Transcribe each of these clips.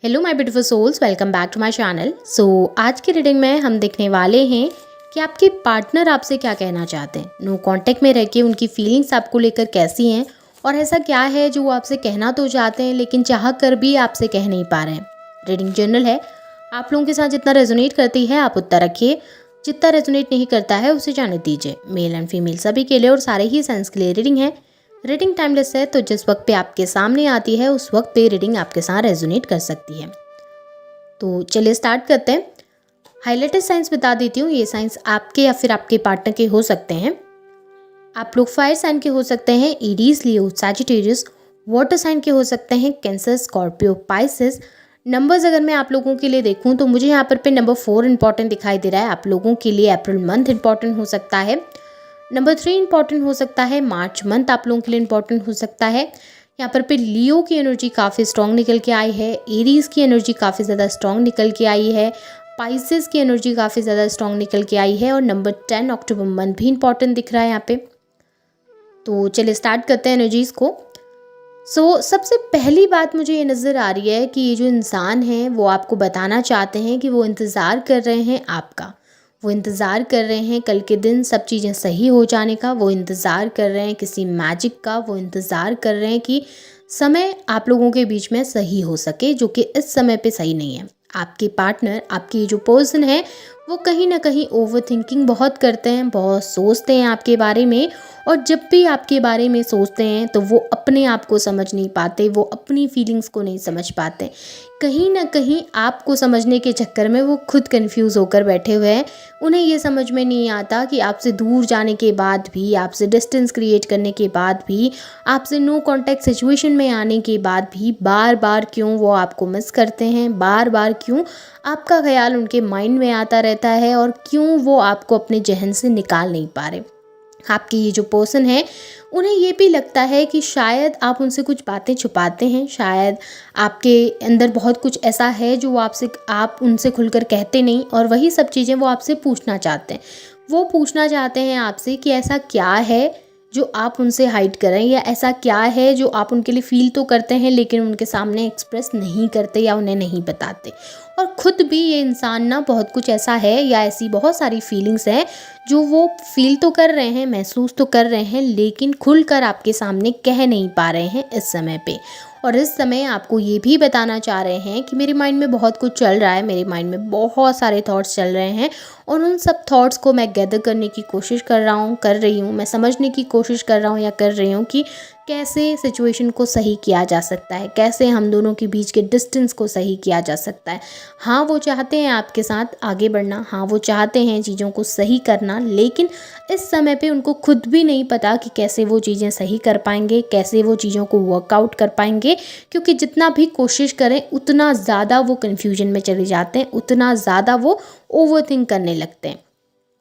Hello my beautiful souls, welcome back to my channel. आज की reading में हम देखने वाले हैं कि आपके पार्टनर आपसे क्या कहना चाहते हैं। नो कांटेक्ट में रह के उनकी फीलिंग्स आपको लेकर कैसी हैं और ऐसा क्या है जो वो आपसे कहना तो चाहते हैं लेकिन चाह कर भी आपसे कह नहीं पा रहे हैं। रीडिंग जनरल है, आप लोगों के साथ जितना रेजोनेट करती है आप उतना रखिए, जितना रेजोनेट नहीं करता है उसे जाने दीजिए। मेल एंड फीमेल सभी के लिए और सारे ही साइंस के लिए रीडिंग है। रीडिंग टाइमलेस है, तो जिस वक्त पे आपके सामने आती है उस वक्त पे रीडिंग आपके साथ रेजोनेट कर सकती है। तो चलिए स्टार्ट करते हैं। हाइलाइटेड साइंस बता देती हूँ, ये साइंस आपके या फिर आपके पार्टनर के हो सकते हैं। आप लोग फायर साइन के हो सकते हैं, एरीज, लियो, सैजिटेरियस। वाटर साइन के हो सकते हैं, कैंसर, स्कॉर्पियो, पाइसेस। नंबर्स अगर मैं आप लोगों के लिए देखूं तो मुझे यहाँ पर पे नंबर 4 इंपॉर्टेंट दिखाई दे रहा है। आप लोगों के लिए अप्रैल मंथ इंपॉर्टेंट हो सकता है। नंबर 3 इंपॉर्टेंट हो सकता है, मार्च मंथ आप लोगों के लिए इंपॉर्टेंट हो सकता है। यहाँ पर पे लियो की एनर्जी काफ़ी स्ट्रॉन्ग निकल के आई है, एरीज की एनर्जी काफ़ी ज़्यादा स्ट्रॉन्ग निकल के आई है, पाइसेस की एनर्जी काफ़ी ज़्यादा स्ट्रॉन्ग निकल के आई है और नंबर 10 अक्टूबर मंथ भी इंपॉर्टेंट दिख रहा है यहाँ पे। तो चलिए स्टार्ट करते हैं एनर्जीज़ को। सबसे पहली बात मुझे ये नज़र आ रही है कि ये जो इंसान है वो आपको बताना चाहते हैं कि वो इंतज़ार कर रहे हैं आपका। वो इंतज़ार कर रहे हैं कल के दिन सब चीज़ें सही हो जाने का। वो इंतज़ार कर रहे हैं किसी मैजिक का। वो इंतज़ार कर रहे हैं कि समय आप लोगों के बीच में सही हो सके, जो कि इस समय पे सही नहीं है। आपके पार्टनर, आपकी जो पर्सन है, वो कहीं ना कहीं ओवर थिंकिंग बहुत करते हैं, बहुत सोचते हैं आपके बारे में। और जब भी आपके बारे में सोचते हैं तो वो अपने आप को समझ नहीं पाते, वो अपनी फीलिंग्स को नहीं समझ पाते। कहीं ना कहीं आपको समझने के चक्कर में वो खुद कंफ्यूज होकर बैठे हुए हैं। उन्हें ये समझ में नहीं आता कि आपसे दूर जाने के बाद भी, आपसे डिस्टेंस क्रिएट करने के बाद भी, आपसे नो कांटेक्ट सिचुएशन में आने के बाद भी बार बार क्यों वो आपको मिस करते हैं, बार बार क्यों आपका ख्याल उनके माइंड में आता रहता है और क्यों वो आपको अपने जहन से निकाल नहीं पा रहे। आपकी ये जो पर्सन है उन्हें ये भी लगता है कि शायद आप उनसे कुछ बातें छुपाते हैं, शायद आपके अंदर बहुत कुछ ऐसा है जो आप उनसे खुलकर कहते नहीं और वही सब चीज़ें वो आपसे पूछना चाहते हैं। वो पूछना चाहते हैं आपसे कि ऐसा क्या है जो आप उनसे हाइड करें, या ऐसा क्या है जो आप उनके लिए फील तो करते हैं लेकिन उनके सामने एक्सप्रेस नहीं करते या उन्हें नहीं बताते। और ख़ुद भी ये इंसान ना बहुत कुछ ऐसा है या ऐसी बहुत सारी फीलिंग्स हैं जो वो फील तो कर रहे हैं, महसूस तो कर रहे हैं, लेकिन खुलकर आपके सामने कह नहीं पा रहे हैं इस समय पे। और इस समय आपको ये भी बताना चाह रहे हैं कि मेरे माइंड में बहुत कुछ चल रहा है, मेरे माइंड में बहुत सारे थॉट्स चल रहे हैं और उन सब थॉट्स को मैं गैदर करने की कोशिश कर रही हूँ, मैं समझने की कोशिश कर रहा हूँ या कर रही हूँ कि कैसे सिचुएशन को सही किया जा सकता है, कैसे हम दोनों के बीच के डिस्टेंस को सही किया जा सकता है। हाँ, वो चाहते हैं आपके साथ आगे बढ़ना, हाँ वो चाहते हैं चीज़ों को सही करना, लेकिन इस समय पे उनको खुद भी नहीं पता कि कैसे वो चीज़ें सही कर पाएंगे, कैसे वो चीज़ों को वर्कआउट कर पाएंगे। क्योंकि जितना भी कोशिश करें उतना ज़्यादा वो कन्फ्यूजन में चले जाते हैं, उतना ज़्यादा वो ओवरथिंक करने लगते हैं।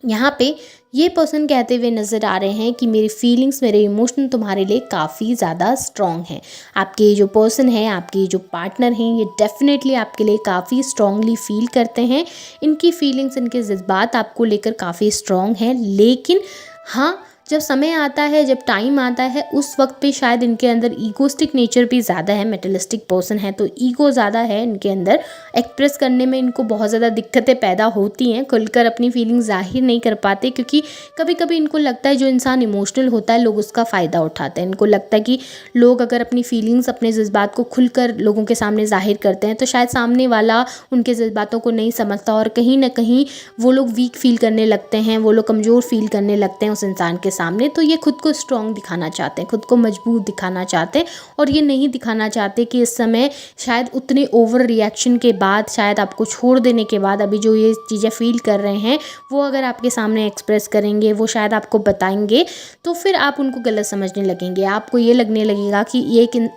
यहाँ पे ये पर्सन कहते हुए नज़र आ रहे हैं कि मेरी फीलिंग्स, मेरे इमोशन तुम्हारे लिए काफ़ी ज़्यादा स्ट्रॉन्ग हैं। आपके जो पर्सन है, आपके जो पार्टनर हैं, ये डेफिनेटली आपके लिए काफ़ी स्ट्रॉन्गली फील करते हैं। इनकी फीलिंग्स, इनके जज्बात आपको लेकर काफ़ी स्ट्रॉन्ग हैं, लेकिन हाँ, जब समय आता है, जब टाइम आता है, उस वक्त पे शायद इनके अंदर ईगोस्टिक नेचर भी ज़्यादा है। मेटलिस्टिक पर्सन है तो ईगो ज़्यादा है इनके अंदर, एक्सप्रेस करने में इनको बहुत ज़्यादा दिक्कतें पैदा होती हैं, खुलकर अपनी फीलिंग जाहिर नहीं कर पाते। क्योंकि कभी कभी इनको लगता है जो इंसान इमोशनल होता है लोग उसका फ़ायदा उठाते हैं। इनको लगता है कि लोग अगर अपनी फीलिंग्स, अपने जज्बात को खुलकर लोगों के सामने जाहिर करते हैं तो शायद सामने वाला उनके जज्बातों को नहीं समझता और कहीं ना कहीं वो लोग वीक फील करने लगते हैं, वो लोग कमज़ोर फील करने लगते हैं उस इंसान के सामने। तो ये खुद को स्ट्रॉन्ग दिखाना चाहते हैं, खुद को मजबूत दिखाना चाहते हैं और ये नहीं दिखाना चाहते कि इस समय शायद उतने ओवर रिएक्शन के बाद, शायद आपको छोड़ देने के बाद अभी जो ये चीज़ें फील कर रहे हैं वो अगर आपके सामने एक्सप्रेस करेंगे, वो शायद आपको बताएंगे तो फिर आप उनको गलत समझने लगेंगे। आपको ये लगने लगेगा कि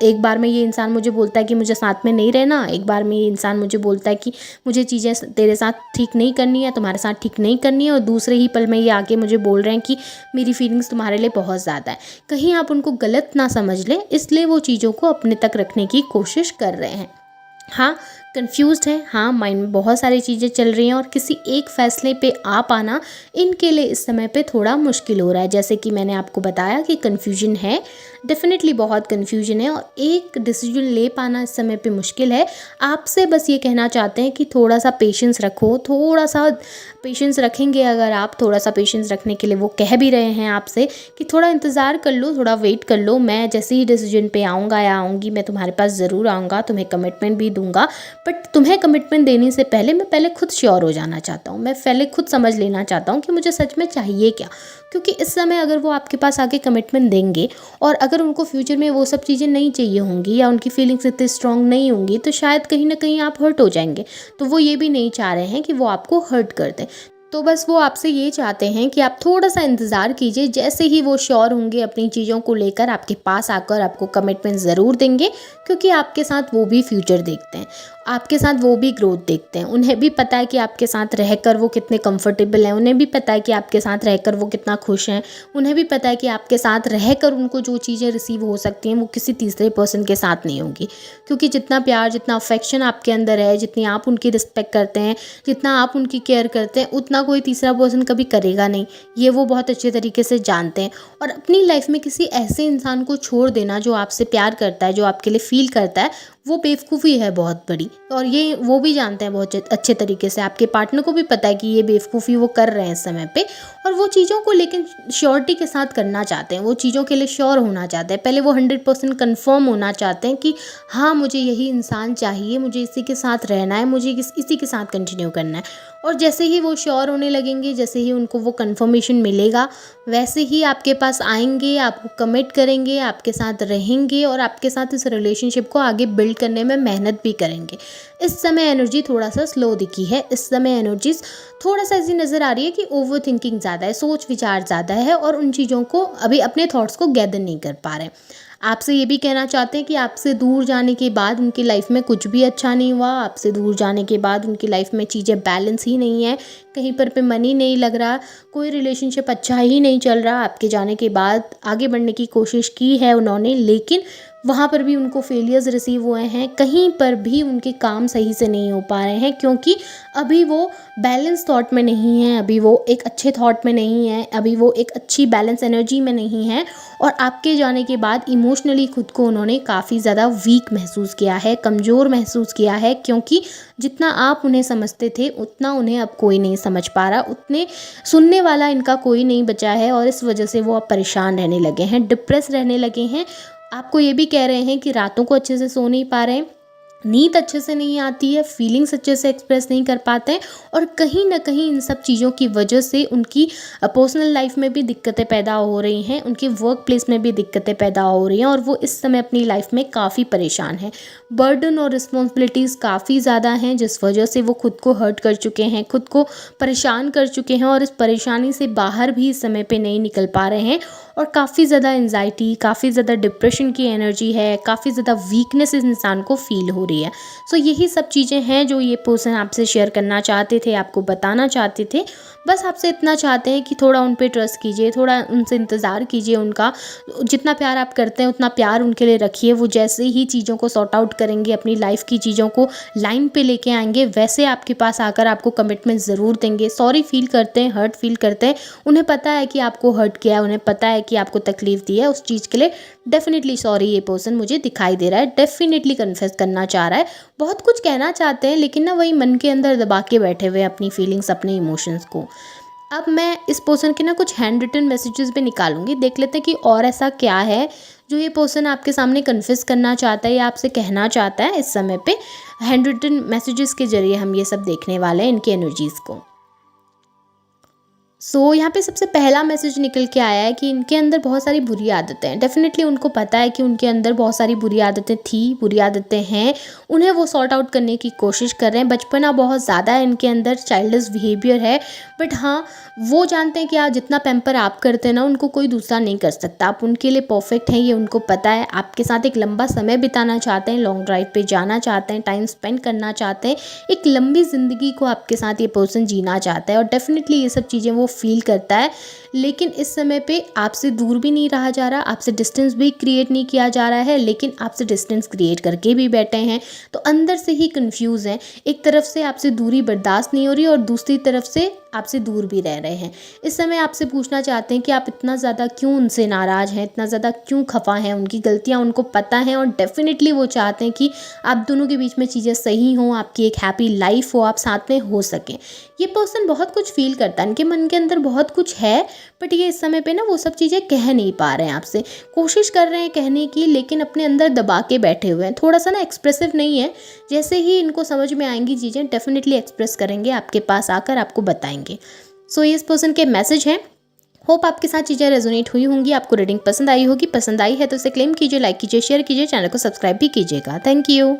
एक बार में ये इंसान मुझे बोलता है कि मुझे साथ में नहीं रहना, एक बार में ये इंसान मुझे बोलता है कि मुझे चीज़ें तेरे साथ ठीक नहीं करनी है, तुम्हारे साथ ठीक नहीं करनी है, और दूसरे ही पल में ये आके मुझे बोल रहे हैं कि मेरी फीलिंग्स तुम्हारे लिए बहुत ज़्यादा है। कहीं आप उनको गलत ना समझ लें, इसलिए वो चीज़ों को अपने तक रखने की कोशिश कर रहे हैं। हाँ, कन्फ्यूज़्ड हैं, हाँ, माइंड में बहुत सारी चीज़ें चल रही हैं और किसी एक फ़ैसले पे आ पाना इनके लिए इस समय पे थोड़ा मुश्किल हो रहा है। जैसे कि मैंने आपको बताया कि कन्फ्यूजन है, डेफ़िनेटली बहुत कन्फ्यूजन है और एक डिसीजन ले पाना इस समय पे मुश्किल है। आपसे बस ये कहना चाहते हैं कि थोड़ा-सा पेशेंस रखो, थोड़ा-सा पेशेंस रखेंगे अगर आप, थोड़ा-सा पेशेंस रखने के लिए वो कह भी रहे हैं आपसे कि थोड़ा इंतज़ार कर लो, थोड़ा वेट कर लो, मैं जैसे ही डिसीजन पे आऊँगा या आऊँगी, मैं तुम्हारे पास ज़रूर आऊँगा, तुम्हें कमिटमेंट भी दूँगा। बट तुम्हें कमिटमेंट देने से पहले मैं पहले खुद श्योर हो जाना चाहता हूँ, मैं पहले खुद समझ लेना चाहता हूँ कि मुझे सच में चाहिए क्या। क्योंकि इस समय अगर वो आपके पास आके कमिटमेंट देंगे और अगर उनको फ्यूचर में वो सब चीज़ें नहीं चाहिए होंगी या उनकी फीलिंग्स इतनी स्ट्रांग नहीं होंगी, तो शायद कहीं ना कहीं आप हर्ट हो जाएंगे। तो वो ये भी नहीं चाह रहे हैं कि वो आपको हर्ट कर दें। तो बस वो आपसे ये चाहते हैं कि आप थोड़ा-सा इंतज़ार कीजिए, जैसे ही वो श्योर होंगे अपनी चीज़ों को लेकर आपके पास आकर आपको कमिटमेंट ज़रूर देंगे, क्योंकि आपके साथ वो भी फ्यूचर देखते हैं, आपके साथ वो भी ग्रोथ देखते हैं। उन्हें भी पता है कि आपके साथ रहकर वो कितने कंफर्टेबल हैं, उन्हें भी पता है कि आपके साथ रहकर वो कितना खुश हैं, उन्हें भी पता है कि आपके साथ रहकर उनको जो चीज़ें रिसीव हो सकती हैं, वो किसी तीसरे पर्सन के साथ नहीं होंगी। क्योंकि जितना प्यार, जितना अफेक्शन आपके अंदर है, जितनी आप उनकी रिस्पेक्ट करते हैं, जितना आप उनकी केयर करते हैं, उतना कोई तीसरा पर्सन कभी करेगा नहीं। ये वो बहुत अच्छे तरीके से जानते हैं। और अपनी लाइफ में किसी ऐसे इंसान को छोड़ देना जो आपसे प्यार करता है, जो आपके लिए फ़ील करता है, वो बेवकूफ़ी है बहुत बड़ी। और ये वो भी जानते हैं बहुत अच्छे तरीके से, आपके पार्टनर को भी पता है कि ये बेवकूफ़ी वो कर रहे हैं इस समय पे। और वो चीज़ों को लेकिन श्योरिटी के साथ करना चाहते हैं, वो चीज़ों के लिए श्योर होना चाहते हैं। पहले वो 100% कन्फर्म होना चाहते हैं कि हाँ, मुझे यही इंसान चाहिए, मुझे इसी के साथ रहना है, मुझे इसी के साथ कंटिन्यू करना है। और जैसे ही वो श्योर होने लगेंगे, जैसे ही उनको वो कन्फर्मेशन मिलेगा, वैसे ही आपके पास आएंगे, आपको कमिट करेंगे, आपके साथ रहेंगे और आपके साथ इस रिलेशनशिप को आगे बिल्ड करने में मेहनत भी करेंगे। इस समय एनर्जी थोड़ा सा स्लो दिखी है, इस समय एनर्जीज थोड़ा सा ऐसी नज़र आ रही है कि ओवर थिंकिंग ज़्यादा है, सोच विचार ज़्यादा है और उन चीज़ों को अभी अपने थॉट्स को गैदर नहीं कर पा रहे हैं। आपसे ये भी कहना चाहते हैं कि आपसे दूर जाने के बाद उनकी लाइफ में कुछ भी अच्छा नहीं हुआ, आपसे दूर जाने के बाद उनकी लाइफ में चीज़ें बैलेंस ही नहीं है, कहीं पर पे मन ही नहीं लग रहा, कोई रिलेशनशिप अच्छा ही नहीं चल रहा। आपके जाने के बाद आगे बढ़ने की कोशिश की है उन्होंने, लेकिन वहाँ पर भी उनको फेलियर्स रिसीव हुए हैं, कहीं पर भी उनके काम सही से नहीं हो पा रहे हैं, क्योंकि अभी वो बैलेंस थॉट में नहीं है, अभी वो एक अच्छे थॉट में नहीं है, अभी वो एक अच्छी बैलेंस एनर्जी में नहीं है। और आपके जाने के बाद इमोशनली खुद को उन्होंने काफ़ी ज़्यादा वीक महसूस किया है, कमज़ोर महसूस किया है, क्योंकि जितना आप उन्हें समझते थे उतना उन्हें अब कोई नहीं समझ पा रहा, उतने सुनने वाला इनका कोई नहीं बचा है और इस वजह से वो अब परेशान रहने लगे हैं, डिप्रेस रहने लगे हैं। आपको ये भी कह रहे हैं कि रातों को अच्छे से सो नहीं पा रहे हैं, नींद अच्छे से नहीं आती है, फीलिंग्स अच्छे से एक्सप्रेस नहीं कर पाते हैं और कहीं न कहीं इन सब चीज़ों की वजह से उनकी पर्सनल लाइफ में भी दिक्कतें पैदा हो रही हैं, उनके वर्क प्लेस में भी दिक्कतें पैदा हो रही हैं और वो इस समय अपनी लाइफ में काफ़ी परेशान हैं। बर्डन और रिस्पॉन्सिबिलिटीज़ काफ़ी ज़्यादा हैं, जिस वजह से वो खुद को हर्ट कर चुके हैं, खुद को परेशान कर चुके हैं और इस परेशानी से बाहर भी इस समय पे नहीं निकल पा रहे हैं। और काफ़ी ज़्यादा एंजाइटी, काफ़ी ज़्यादा डिप्रेशन की एनर्जी है, काफ़ी ज़्यादा वीकनेस इस इंसान को फ़ील हो रही है। सो यही सब चीज़ें हैं जो ये पर्सन आपसे शेयर करना चाहते थे, आपको बताना चाहते थे। बस आपसे इतना चाहते हैं कि थोड़ा उन पे ट्रस्ट कीजिए, थोड़ा उनसे इंतज़ार कीजिए, उनका जितना प्यार आप करते हैं उतना प्यार उनके लिए रखिए। वो जैसे ही चीज़ों को सॉर्ट आउट करेंगे, अपनी लाइफ़ की चीज़ों को लाइन पे लेके आएँगे, वैसे आपके पास आकर आपको कमिटमेंट ज़रूर देंगे। सॉरी फ़ील करते हैं, हर्ट फ़ील करते हैं, उन्हें पता है कि आपको हर्ट किया है, उन्हें पता है कि आपको तकलीफ़ दी है, उस चीज़ के लिए डेफ़िनेटली सॉरी ये पर्सन मुझे दिखाई दे रहा है, डेफ़िनेटली कन्फेस करना चाह रहा है। बहुत कुछ कहना चाहते हैं लेकिन ना वही मन के अंदर दबा के बैठे हुए हैं अपनी फीलिंग्स, अपने इमोशंस को। अब मैं इस पर्सन के ना कुछ हैंड रिटन मैसेजेस भी निकालूंगी, देख लेते हैं कि और ऐसा क्या है जो ये पर्सन आपके सामने कन्फेस करना चाहता है या आपसे कहना चाहता है इस समय पे। हैंड रिटन मैसेजेस के ज़रिए हम ये सब देखने वाले हैं, इनकी एनर्जीज़ को। यहाँ पे सबसे पहला मैसेज निकल के आया है कि इनके अंदर बहुत सारी बुरी आदतें हैं। डेफ़िनेटली उनको पता है कि उनके अंदर बहुत सारी बुरी आदतें थी, बुरी आदतें हैं, उन्हें वो सॉर्ट आउट करने की कोशिश कर रहे हैं। बचपना बहुत ज़्यादा है इनके अंदर, चाइल्डिश बिहेवियर है, बट हाँ, वो जानते हैं कि आप जितना पैम्पर आप करते हैं ना, उनको कोई दूसरा नहीं कर सकता। आप उनके लिए परफेक्ट हैं, ये उनको पता है। आपके साथ एक लंबा समय बिताना चाहते हैं, लॉन्ग ड्राइव पे जाना चाहते हैं, टाइम स्पेंड करना चाहते हैं, एक लंबी ज़िंदगी को आपके साथ ये पर्सन जीना चाहता है और डेफ़िनेटली ये सब चीज़ें वो फील करता है, लेकिन इस समय पे आपसे दूर भी नहीं रहा जा रहा, आपसे डिस्टेंस भी क्रिएट नहीं किया जा रहा है, लेकिन आपसे डिस्टेंस क्रिएट करके भी बैठे हैं। तो अंदर से ही कंफ्यूज हैं, एक तरफ से आपसे दूरी बर्दाश्त नहीं हो रही और दूसरी तरफ से आपसे दूर भी रह रहे हैं। इस समय आपसे पूछना चाहते हैं कि आप इतना ज़्यादा क्यों उनसे नाराज़ हैं, इतना ज़्यादा क्यों खफा हैं। उनकी गलतियाँ उनको पता हैं और डेफिनेटली वो चाहते हैं कि आप दोनों के बीच में चीज़ें सही हों, आपकी एक हैप्पी लाइफ हो, आप साथ में हो सकें। ये पर्सन बहुत कुछ फील करता है, इनके मन के अंदर बहुत कुछ है, बट ये इस समय पे ना वो सब चीज़ें कह नहीं पा रहे हैं आपसे। कोशिश कर रहे हैं कहने की, लेकिन अपने अंदर दबा के बैठे हुए हैं, थोड़ा सा ना एक्सप्रेसिव नहीं है। जैसे ही इनको समझ में आएंगी चीज़ें डेफिनेटली एक्सप्रेस करेंगे, आपके पास आकर आपको बताएंगे। सो ये इस पर्सन के मैसेज हैं। होप आपके साथ चीज़ें रेजोनेट हुई होंगी, आपको रीडिंग पसंद आई होगी। पसंद आई है तो इसे क्लेम कीजिए, लाइक कीजिए, शेयर कीजिए, चैनल को सब्सक्राइब भी कीजिएगा। Thank you.